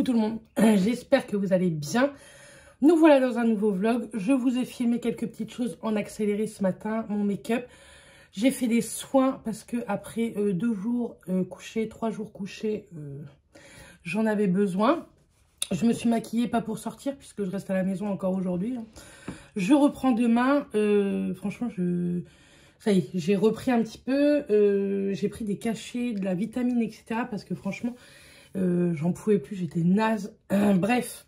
tout le monde, j'espère que vous allez bien. Nous voilà dans un nouveau vlog. Je vous ai filmé quelques petites choses en accéléré ce matin, mon make-up. J'ai fait des soins parce que après 2 jours couchés, 3 jours couchés, j'en avais besoin. Je me suis maquillée, pas pour sortir, puisque je reste à la maison encore aujourd'hui. Je reprends demain. Franchement, ça y est, j'ai repris un petit peu. J'ai pris des cachets, de la vitamine, etc. Parce que franchement, j'en pouvais plus, j'étais naze. Bref,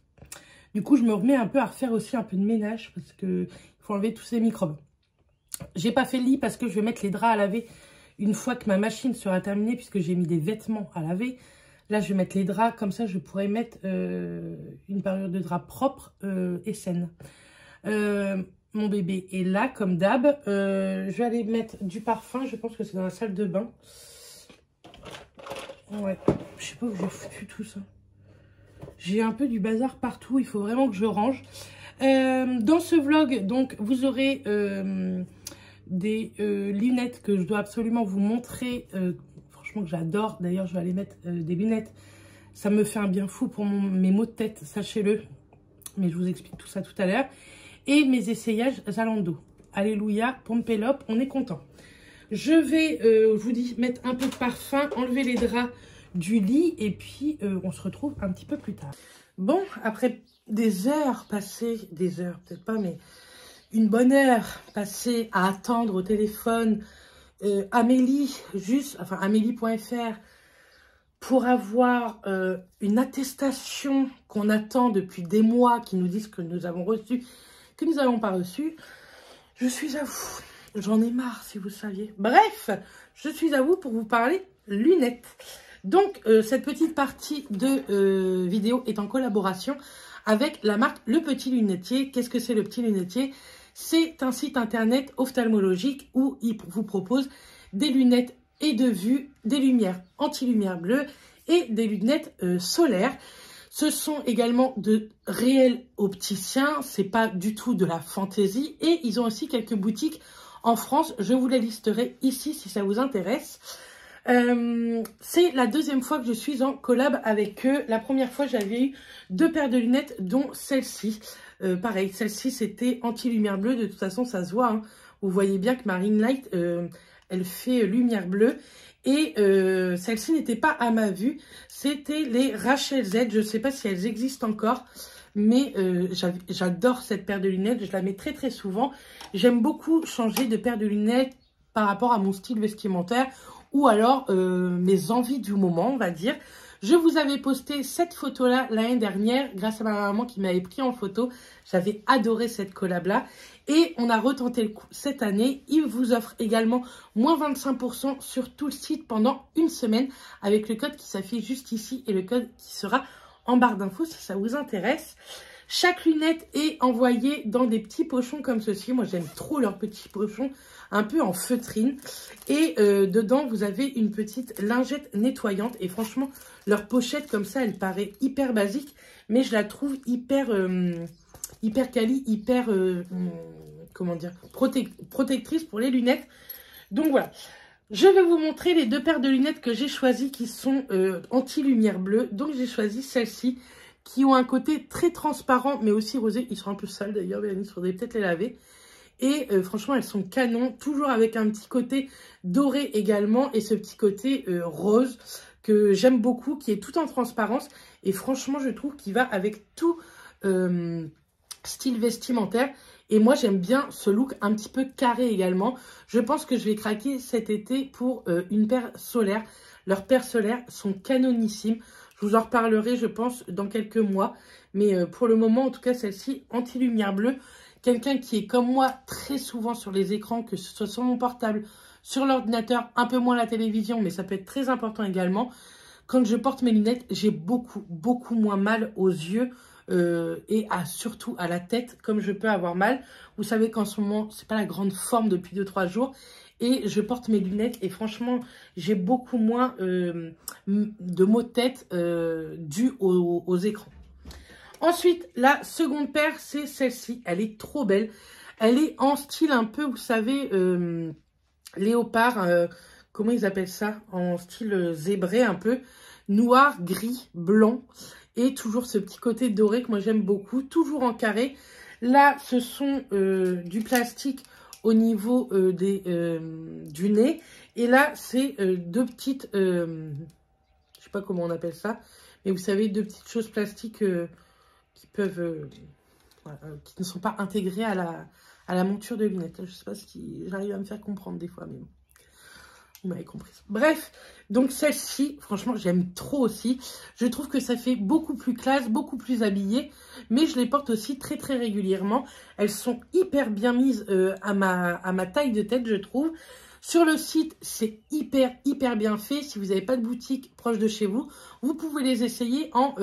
du coup, je me remets un peu à refaire aussi un peu de ménage parce qu'il faut enlever tous ces microbes. J'ai pas fait le lit parce que je vais mettre les draps à laver une fois que ma machine sera terminée, puisque j'ai mis des vêtements à laver. Là, je vais mettre les draps, comme ça, je pourrais mettre une parure de drap propre et saine. Mon bébé est là, comme d'hab. Je vais aller mettre du parfum, je pense que c'est dans la salle de bain. Ouais, je sais pas où j'ai foutu tout ça. J'ai un peu du bazar partout, il faut vraiment que je range. Dans ce vlog, donc, vous aurez des lunettes que je dois absolument vous montrer. Franchement, que j'adore. D'ailleurs, je vais aller mettre des lunettes. Ça me fait un bien fou pour mes maux de tête, sachez-le. Mais je vous explique tout ça tout à l'heure. Et mes essayages Zalando. Alléluia, Pompelope, on est content. Je vais, je vous dis, mettre un peu de parfum, enlever les draps du lit et puis on se retrouve un petit peu plus tard. Bon, après des heures passées, des heures peut-être pas, mais une bonne heure passée à attendre au téléphone Amélie, enfin Amélie.fr, pour avoir une attestation qu'on attend depuis des mois, qui nous disent que nous avons reçu, que nous n'avons pas reçu. Je suis à vous. J'en ai marre, si vous saviez. Bref, je suis à vous pour vous parler lunettes. Donc, cette petite partie de vidéo est en collaboration avec la marque Le Petit Lunetier. Qu'est-ce que c'est Le Petit Lunetier? C'est un site internet ophtalmologique où il vous propose des lunettes et de vue, des lumières anti-lumière bleue et des lunettes solaires. Ce sont également de réels opticiens, c'est pas du tout de la fantaisie. Et ils ont aussi quelques boutiques en France, je vous les listerai ici si ça vous intéresse. C'est la deuxième fois que je suis en collab avec eux. La première fois, j'avais eu 2 paires de lunettes, dont celle-ci. Pareil, celle-ci, c'était anti-lumière bleue. De toute façon, ça se voit. Hein. Vous voyez bien que ma ring light, elle fait lumière bleue. Et celle-ci n'était pas à ma vue. C'était les Rachel Z. Je ne sais pas si elles existent encore. Mais j'adore cette paire de lunettes. Je la mets très très souvent. J'aime beaucoup changer de paire de lunettes par rapport à mon style vestimentaire. Ou alors mes envies du moment, on va dire. Je vous avais posté cette photo-là l'année dernière, grâce à ma maman qui m'avait pris en photo. J'avais adoré cette collab-là. Et on a retenté le coup cette année. Il vous offre également moins 25% sur tout le site pendant une semaine, avec le code qui s'affiche juste ici et le code qui sera en barre d'infos si ça vous intéresse. Chaque lunette est envoyée dans des petits pochons comme ceci. Moi, j'aime trop leurs petits pochons, un peu en feutrine. Et dedans, vous avez une petite lingette nettoyante. Et franchement, leur pochette comme ça, elle paraît hyper basique. Mais je la trouve hyper quali, hyper, comment dire, protectrice pour les lunettes. Donc voilà. Je vais vous montrer les 2 paires de lunettes que j'ai choisies qui sont anti-lumière bleue. Donc j'ai choisi celles-ci qui ont un côté très transparent mais aussi rosé. Ils sont un peu sales d'ailleurs, il faudrait peut-être les laver. Et franchement, elles sont canon, toujours avec un petit côté doré également et ce petit côté rose que j'aime beaucoup, qui est tout en transparence. Et franchement, je trouve qu'il va avec tout style vestimentaire. Et moi, j'aime bien ce look un petit peu carré également. Je pense que je vais craquer cet été pour une paire solaire. Leurs paires solaires sont canonissimes. Je vous en reparlerai, je pense, dans quelques mois. Mais pour le moment, en tout cas, celle-ci, anti-lumière bleue. Quelqu'un qui est comme moi très souvent sur les écrans, que ce soit sur mon portable, sur l'ordinateur, un peu moins la télévision, mais ça peut être très important également. Quand je porte mes lunettes, j'ai beaucoup moins mal aux yeux. Et surtout à la tête, comme je peux avoir mal. Vous savez qu'en ce moment, c'est pas la grande forme depuis 2-3 jours. Et je porte mes lunettes et franchement, j'ai beaucoup moins de maux de tête dus aux écrans. Ensuite, la seconde paire, c'est celle-ci. Elle est trop belle. Elle est en style un peu, vous savez, léopard. Comment ils appellent ça? En style zébré un peu. Noir, gris, blanc. Et toujours ce petit côté doré que moi j'aime beaucoup. Toujours en carré. Là, ce sont du plastique au niveau du nez. Et là, c'est deux petites... je sais pas comment on appelle ça. Mais vous savez, deux petites choses plastiques qui peuvent... voilà, qui ne sont pas intégrées à la monture de lunettes. Je sais pas si j'arrive à me faire comprendre des fois, mais bon. Vous m'avez compris. Bref, donc celle-ci, franchement, j'aime trop aussi. Je trouve que ça fait beaucoup plus classe, beaucoup plus habillé. Mais je les porte aussi très, très régulièrement. Elles sont hyper bien mises à ma taille de tête, je trouve. Sur le site, c'est hyper, hyper bien fait. Si vous n'avez pas de boutique proche de chez vous, vous pouvez les essayer en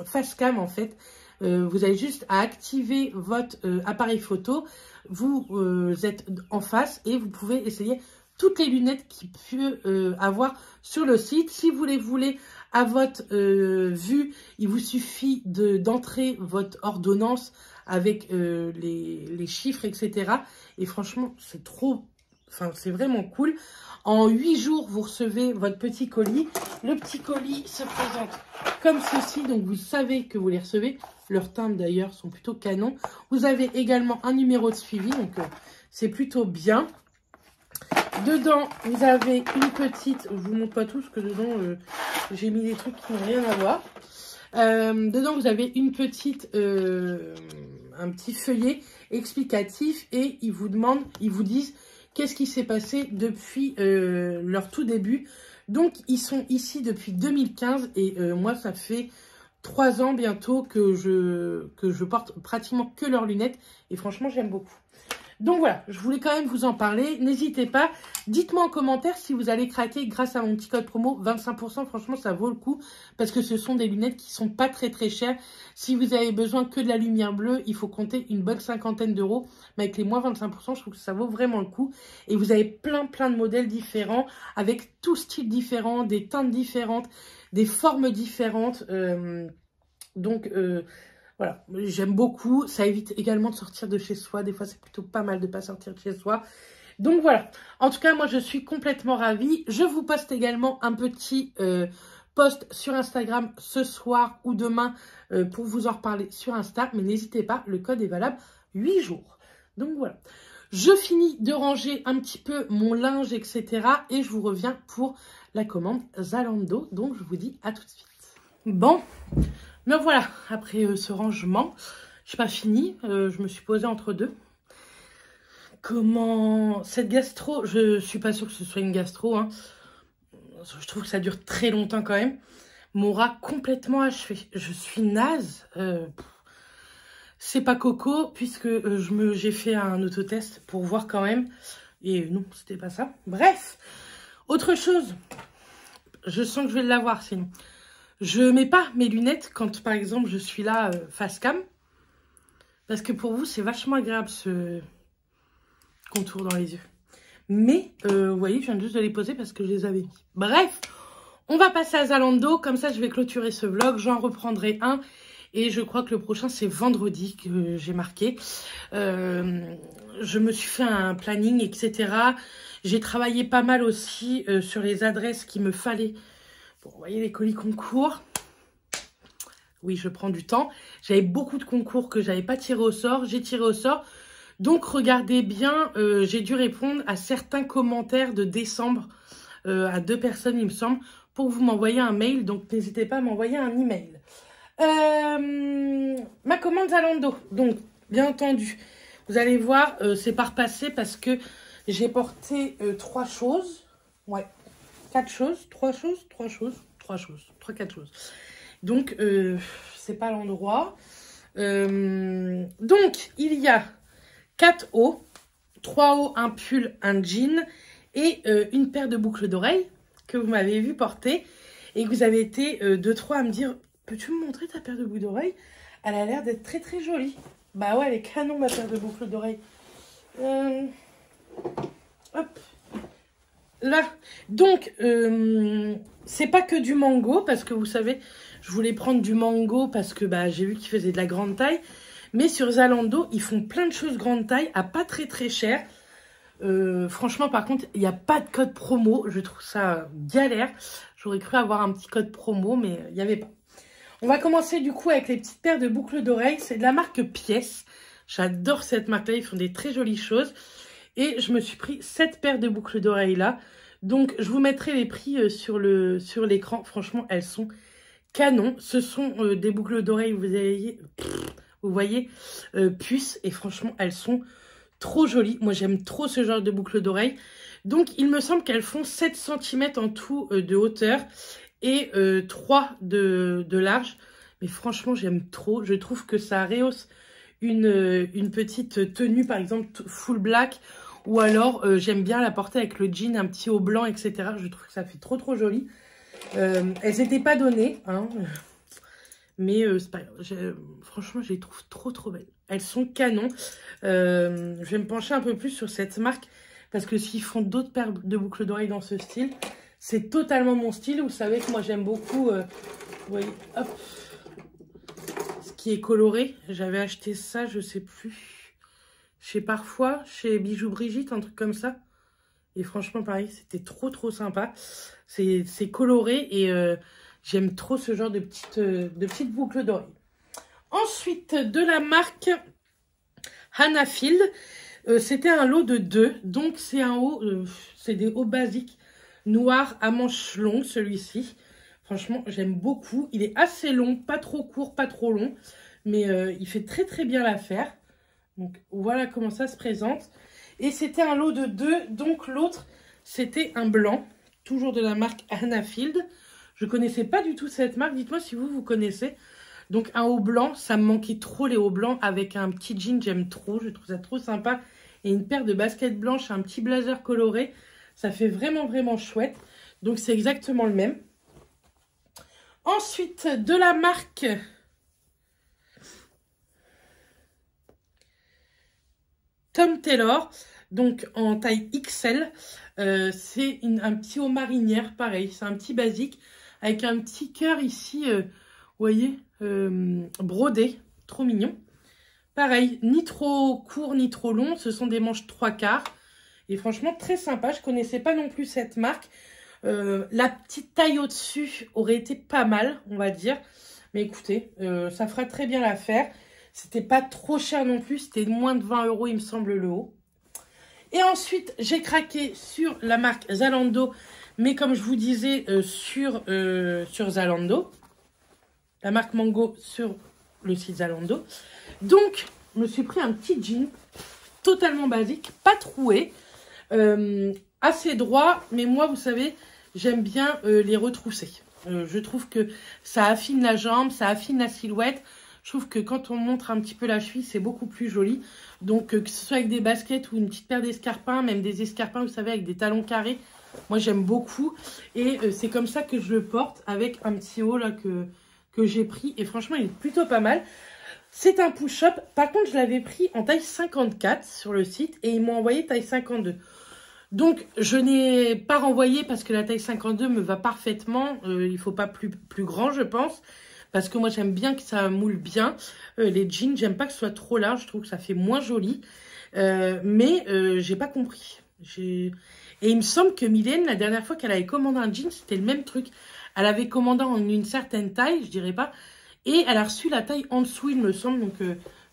face cam, en fait. Vous avez juste à activer votre appareil photo. Vous êtes en face et vous pouvez essayer toutes les lunettes qu'il peut avoir sur le site. Si vous les voulez à votre vue, il vous suffit d'entrer votre ordonnance avec les chiffres, etc. Et franchement, c'est trop... Enfin, c'est vraiment cool. En 8 jours, vous recevez votre petit colis. Le petit colis se présente comme ceci. Donc, vous savez que vous les recevez. Leurs timbres, d'ailleurs, sont plutôt canons. Vous avez également un numéro de suivi. Donc, c'est plutôt bien. Dedans, vous avez une petite... Je vous montre pas tout parce que dedans, j'ai mis des trucs qui n'ont rien à voir. Dedans, vous avez une petite... un petit feuillet explicatif. Et ils vous disent... Qu'est-ce qui s'est passé depuis leur tout début? Donc, ils sont ici depuis 2015 et moi, ça fait 3 ans bientôt que je porte pratiquement que leurs lunettes et franchement, j'aime beaucoup. Donc voilà, je voulais quand même vous en parler. N'hésitez pas, dites-moi en commentaire si vous allez craquer grâce à mon petit code promo 25%. Franchement, ça vaut le coup parce que ce sont des lunettes qui sont pas très très chères. Si vous avez besoin que de la lumière bleue, il faut compter une bonne cinquantaine d'euros. Mais avec les moins 25%, je trouve que ça vaut vraiment le coup. Et vous avez plein de modèles différents avec tout style différent, des teintes différentes, des formes différentes. Voilà, j'aime beaucoup. Ça évite également de sortir de chez soi. Des fois, c'est plutôt pas mal de ne pas sortir de chez soi. Donc voilà. En tout cas, moi, je suis complètement ravie. Je vous poste également un petit post sur Instagram ce soir ou demain pour vous en reparler sur Insta. Mais n'hésitez pas, le code est valable 8 jours. Donc voilà. Je finis de ranger un petit peu mon linge, etc. Et je vous reviens pour la commande Zalando. Donc, je vous dis à tout de suite. Bon. Mais voilà, après ce rangement, je n'ai pas fini, je me suis posée entre deux. Comment... Cette gastro, je ne suis pas sûre que ce soit une gastro, hein. Je trouve que ça dure très longtemps quand même. M'aura complètement achevé. Je suis naze. C'est pas coco, puisque j'ai fait un autotest pour voir quand même. Et non, c'était pas ça. Bref, autre chose. Je sens que je vais l'avoir sinon. Je mets pas mes lunettes quand, par exemple, je suis là face cam. Parce que pour vous, c'est vachement agréable ce contour dans les yeux. Mais, vous voyez, je viens juste de les poser parce que je les avais mis. Bref, on va passer à Zalando. Comme ça, je vais clôturer ce vlog. J'en reprendrai un. Et je crois que le prochain, c'est vendredi que j'ai marqué. Je me suis fait un planning, etc. J'ai travaillé pas mal aussi sur les adresses qu'il me fallait. Bon, vous voyez les colis concours. Oui, je prends du temps. J'avais beaucoup de concours que j'avais pas tiré au sort. J'ai tiré au sort. Donc, regardez bien, j'ai dû répondre à certains commentaires de décembre à 2 personnes, il me semble, pour vous m'envoyer un mail. Donc, n'hésitez pas à m'envoyer un email. Ma commande Zalando. Donc, bien entendu, vous allez voir, c'est par passé parce que j'ai porté 3 choses. Ouais. 4 choses, 3 choses, 3 choses, 3 choses, 4 choses. Donc, c'est pas l'endroit. Donc, il y a 4 hauts, 3 hauts, un pull, un jean et une paire de boucles d'oreilles que vous m'avez vu porter et que vous avez été 2-3 à me dire « Peux-tu me montrer ta paire de boucles d'oreilles? Elle a l'air d'être très très jolie. » Bah ouais, elle est canon ma paire de boucles d'oreilles. Hop. Là, donc, c'est pas que du mango, parce que vous savez, je voulais prendre du mango parce que bah, j'ai vu qu'ils faisaient de la grande taille. Mais sur Zalando, ils font plein de choses grande taille à pas très très cher. Franchement, par contre, il n'y a pas de code promo. Je trouve ça galère. J'aurais cru avoir un petit code promo, mais il n'y avait pas. On va commencer du coup avec les petites paires de boucles d'oreilles. C'est de la marque Pièce. J'adore cette marque-là, ils font des très jolies choses. Et je me suis pris 7 paires de boucles d'oreilles là. Donc je vous mettrai les prix sur l'écran. Franchement, elles sont canon. Ce sont des boucles d'oreilles, vous voyez, puces. Et franchement, elles sont trop jolies. Moi, j'aime trop ce genre de boucles d'oreilles. Donc, il me semble qu'elles font 7 cm en tout de hauteur et 3 de large. Mais franchement, j'aime trop. Je trouve que ça rehausse une petite tenue, par exemple, full black. Ou alors, j'aime bien la porter avec le jean, un petit haut blanc, etc. Je trouve que ça fait trop joli. Elles n'étaient pas données, hein. Mais c'est pas grave. Franchement, je les trouve trop belles. Elles sont canon. Je vais me pencher un peu plus sur cette marque. Parce que s'ils font d'autres paires de boucles d'oreilles dans ce style, c'est totalement mon style. Vous savez que moi, j'aime beaucoup, vous voyez, hop, ce qui est coloré. J'avais acheté ça, je sais plus, chez Parfois, chez Bijoux Brigitte, un truc comme ça. Et franchement, pareil, c'était trop sympa. C'est coloré et j'aime trop ce genre de petites boucles d'oreilles. Ensuite, de la marque Hannah Field. C'était un lot de 2, donc c'est un haut, c'est des hauts basiques noirs à manches longues, celui-ci. Franchement, j'aime beaucoup. Il est assez long, pas trop court, pas trop long, mais il fait très bien l'affaire. Donc voilà comment ça se présente. Et c'était un lot de 2, donc l'autre, c'était un blanc, toujours de la marque Hannah Field. Je connaissais pas du tout cette marque, dites-moi si vous connaissez. Donc un haut blanc, ça me manquait trop les hauts blancs avec un petit jean, j'aime trop, je trouve ça trop sympa. Et une paire de baskets blanches, un petit blazer coloré, ça fait vraiment chouette. Donc c'est exactement le même. Ensuite, de la marque Tom Taylor, donc en taille XL, c'est un petit haut marinière, pareil, c'est un petit basique, avec un petit cœur ici, vous voyez, brodé, trop mignon. Pareil, ni trop court ni trop long, ce sont des manches 3/4. Et franchement, très sympa, je connaissais pas non plus cette marque. La petite taille au-dessus aurait été pas mal, on va dire. Mais écoutez, ça fera très bien l'affaire. C'était pas trop cher non plus, c'était moins de 20 €, il me semble, le haut. Et ensuite, j'ai craqué sur la marque Zalando, mais comme je vous disais, sur Zalando. La marque Mango sur le site Zalando. Donc, je me suis pris un petit jean totalement basique, pas troué, assez droit, mais moi, vous savez, j'aime bien les retrousser. Je trouve que ça affine la jambe, ça affine la silhouette. Je trouve que quand on montre un petit peu la cheville, c'est beaucoup plus joli. Donc, que ce soit avec des baskets ou une petite paire d'escarpins, même des escarpins, vous savez, avec des talons carrés, moi, j'aime beaucoup. Et c'est comme ça que je le porte, avec un petit haut là que j'ai pris. Et franchement, il est plutôt pas mal. C'est un push-up. Par contre, je l'avais pris en taille 54 sur le site et ils m'ont envoyé taille 52. Donc, je n'ai pas renvoyé parce que la taille 52 me va parfaitement. Il ne faut pas plus grand, je pense. Parce que moi, j'aime bien que ça moule bien. Les jeans, j'aime pas que ce soit trop large. Je trouve que ça fait moins joli. Mais j'ai pas compris. Et il me semble que Mylène, la dernière fois qu'elle avait commandé un jean, c'était le même truc. Elle avait commandé en une certaine taille, je dirais pas. Et elle a reçu la taille en dessous, il me semble. Donc,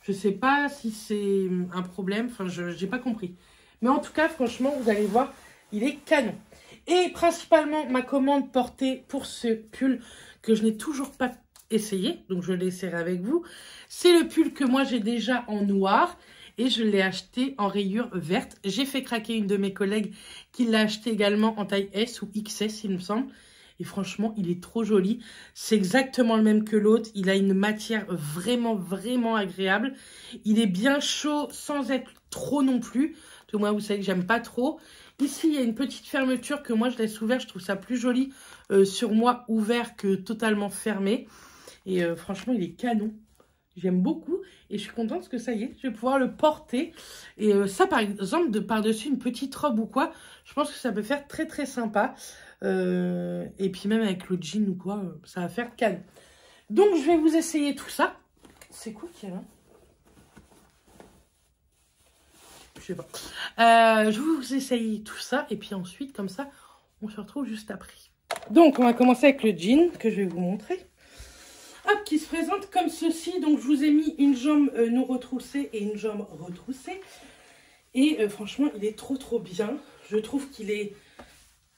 je sais pas si c'est un problème. Enfin, je n'ai pas compris. Mais en tout cas, franchement, vous allez voir, il est canon. Et principalement, ma commande portée pour ce pull que je n'ai toujours pas essayé. Donc, je l'essaierai avec vous. C'est le pull que moi, j'ai déjà en noir. Et je l'ai acheté en rayure verte. J'ai fait craquer une de mes collègues qui l'a acheté également en taille S ou XS, il me semble. Et franchement, il est trop joli. C'est exactement le même que l'autre. Il a une matière vraiment agréable. Il est bien chaud sans être trop non plus. Parce que moi, vous savez que j'aime pas trop. Ici, il y a une petite fermeture que moi, je laisse ouverte. Je trouve ça plus joli sur moi, ouvert que totalement fermé. Et franchement, il est canon. J'aime beaucoup. Et je suis contente parce que ça y est, je vais pouvoir le porter. Et ça, par exemple, par-dessus une petite robe ou quoi, je pense que ça peut faire très sympa. Et puis même avec le jean ou quoi, ça va faire canon. Donc, je vais vous essayer tout ça. C'est quoi qu'il y a là? Je sais pas. Je vais vous essayer tout ça. Et puis ensuite, comme ça, on se retrouve juste après. Donc, on va commencer avec le jean que je vais vous montrer. hop, qui se présente comme ceci. Donc, je vous ai mis une jambe non retroussée et une jambe retroussée. Et franchement, il est trop bien. Je trouve qu'il est...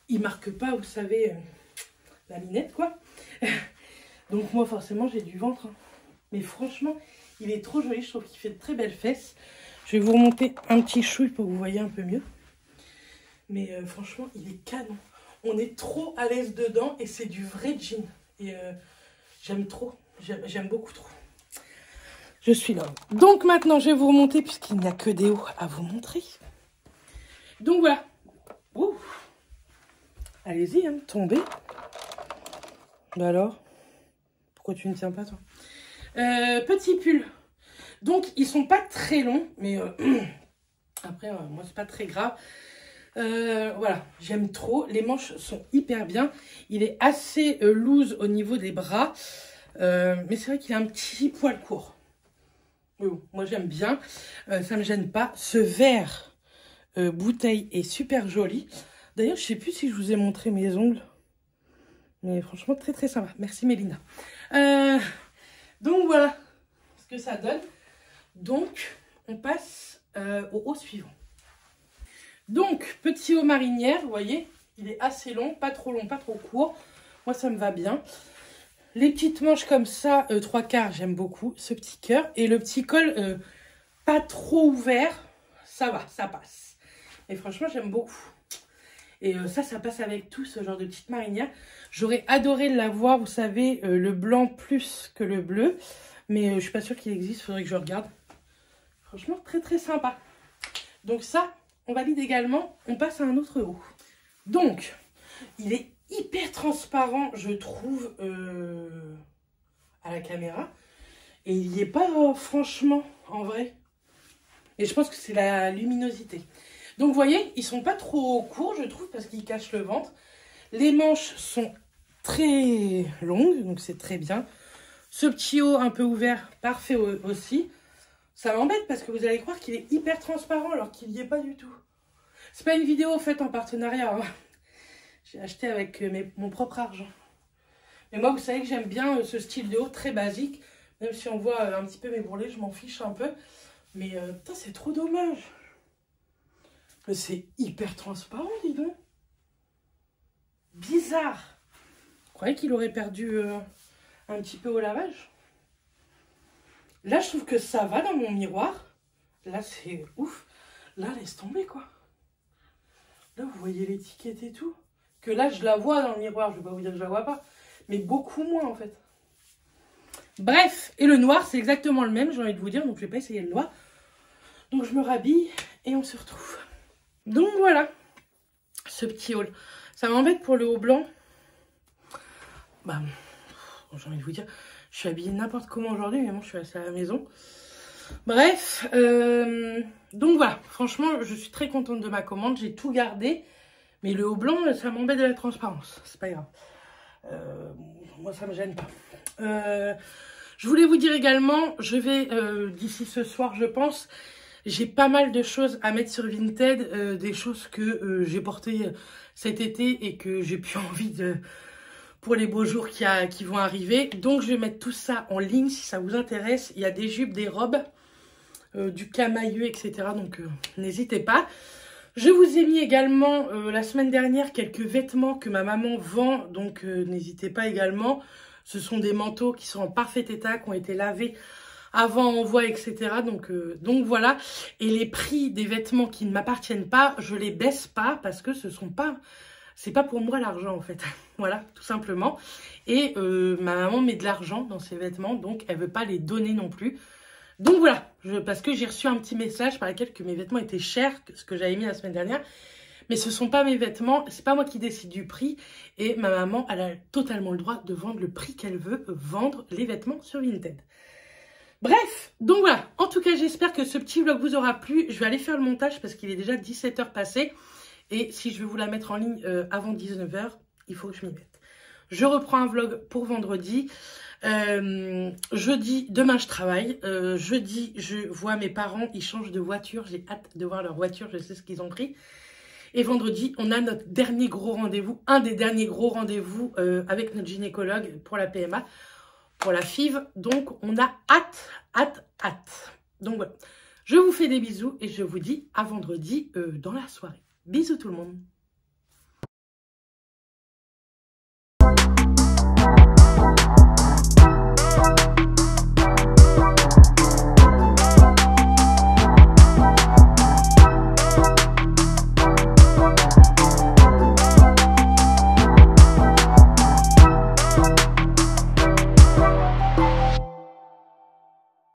Il marque pas, vous savez, la minette, quoi. Donc, moi, forcément, j'ai du ventre. Hein. Mais franchement, il est trop joli. Je trouve qu'il fait de très belles fesses. Je vais vous remonter un petit chouille pour que vous voyez un peu mieux. Mais franchement, il est canon. On est trop à l'aise dedans et c'est du vrai jean. Et j'aime trop. J'aime beaucoup trop. Je suis là. Donc maintenant, je vais vous remonter puisqu'il n'y a que des hauts à vous montrer. Donc voilà. Allez-y, hein, tombez. Bah alors, pourquoi tu ne tiens pas, toi? Petit pull. Donc, ils sont pas très longs, mais après, moi, c'est pas très grave. Voilà, j'aime trop. Les manches sont hyper bien. Il est assez loose au niveau des bras. Mais c'est vrai qu'il a un petit poil court. Mais bon, moi, j'aime bien. Ça me gêne pas. Ce vert bouteille est super joli. D'ailleurs, je sais plus si je vous ai montré mes ongles. Mais franchement, très sympa. Merci, Mélina. Donc, voilà ce que ça donne. Donc, on passe au haut suivant. Donc, petit haut marinière, vous voyez, il est assez long, pas trop court. Moi, ça me va bien. Les petites manches comme ça, 3/4, j'aime beaucoup. Ce petit cœur. Et le petit col, pas trop ouvert, ça va, ça passe. Et franchement, j'aime beaucoup. Et ça passe avec tout ce genre de petite marinière. J'aurais adoré l'avoir, vous savez, le blanc plus que le bleu. Mais je suis pas sûre qu'il existe, il faudrait que je regarde. Franchement, très sympa. Donc ça, on valide également. On passe à un autre haut. Donc, il est hyper transparent, je trouve, à la caméra. Et il n'y est pas, franchement, en vrai. Et je pense que c'est la luminosité. Donc, vous voyez, ils sont pas trop courts, je trouve, parce qu'ils cachent le ventre. Les manches sont très longues, donc c'est très bien. Ce petit haut un peu ouvert, parfait aussi. Ça m'embête parce que vous allez croire qu'il est hyper transparent alors qu'il n'y est pas du tout. C'est pas une vidéo faite en partenariat. Hein. J'ai acheté avec mon propre argent. Mais moi, vous savez que j'aime bien ce style de haut très basique. Même si on voit un petit peu mes bourrelets, je m'en fiche un peu. Mais putain, c'est trop dommage. Mais c'est hyper transparent, dis donc. Bizarre. Vous croyez qu'il aurait perdu un petit peu au lavage? Là, je trouve que ça va dans mon miroir. Là, c'est ouf. Là, laisse tomber, quoi. Là, vous voyez l'étiquette et tout. Que là, je la vois dans le miroir. Je ne vais pas vous dire que je la vois pas. Mais beaucoup moins, en fait. Bref. Et le noir, c'est exactement le même, j'ai envie de vous dire. Donc, je ne vais pas essayer le noir. Donc, je me rhabille et on se retrouve. Donc, voilà. Ce petit haul. Ça m'embête pour le haut blanc. Bah, j'ai envie de vous dire... Je suis habillée n'importe comment aujourd'hui, mais bon, je suis restée à la maison. Bref, donc voilà. Franchement, je suis très contente de ma commande. J'ai tout gardé. Mais le haut blanc, ça m'embête de la transparence. C'est pas grave. Moi, ça me gêne pas. Je voulais vous dire également, je vais, d'ici ce soir, je pense, j'ai pas mal de choses à mettre sur Vinted. Des choses que j'ai portées cet été et que j'ai plus envie de... pour les beaux jours qui vont arriver. Donc, je vais mettre tout ça en ligne si ça vous intéresse. Il y a des jupes, des robes, du camailleux, etc. Donc, n'hésitez pas. Je vous ai mis également, la semaine dernière, quelques vêtements que ma maman vend. Donc, n'hésitez pas également. Ce sont des manteaux qui sont en parfait état, qui ont été lavés avant envoi, etc. Donc voilà. Et les prix des vêtements qui ne m'appartiennent pas, je les baisse pas parce que ce sont pas... C'est pas pour moi l'argent en fait, voilà, tout simplement. Et ma maman met de l'argent dans ses vêtements, donc elle veut pas les donner non plus. Donc voilà, parce que j'ai reçu un petit message par lequel que mes vêtements étaient chers, que ce que j'avais mis la semaine dernière. Mais ce sont pas mes vêtements, c'est pas moi qui décide du prix. Et ma maman, elle a totalement le droit de vendre le prix qu'elle veut vendre les vêtements sur Vinted. Bref, donc voilà. En tout cas, j'espère que ce petit vlog vous aura plu. Je vais aller faire le montage parce qu'il est déjà 17 h passé. Et si je veux vous la mettre en ligne avant 19 h, il faut que je m'y mette. Je reprends un vlog pour vendredi. Jeudi, demain je travaille. Jeudi, je vois mes parents, ils changent de voiture. J'ai hâte de voir leur voiture, je sais ce qu'ils ont pris. Et vendredi, on a notre dernier gros rendez-vous, un des derniers gros rendez-vous avec notre gynécologue pour la PMA. pour la FIV. Donc, on a hâte. Donc, voilà. Je vous fais des bisous et je vous dis à vendredi dans la soirée. Bisous tout le monde.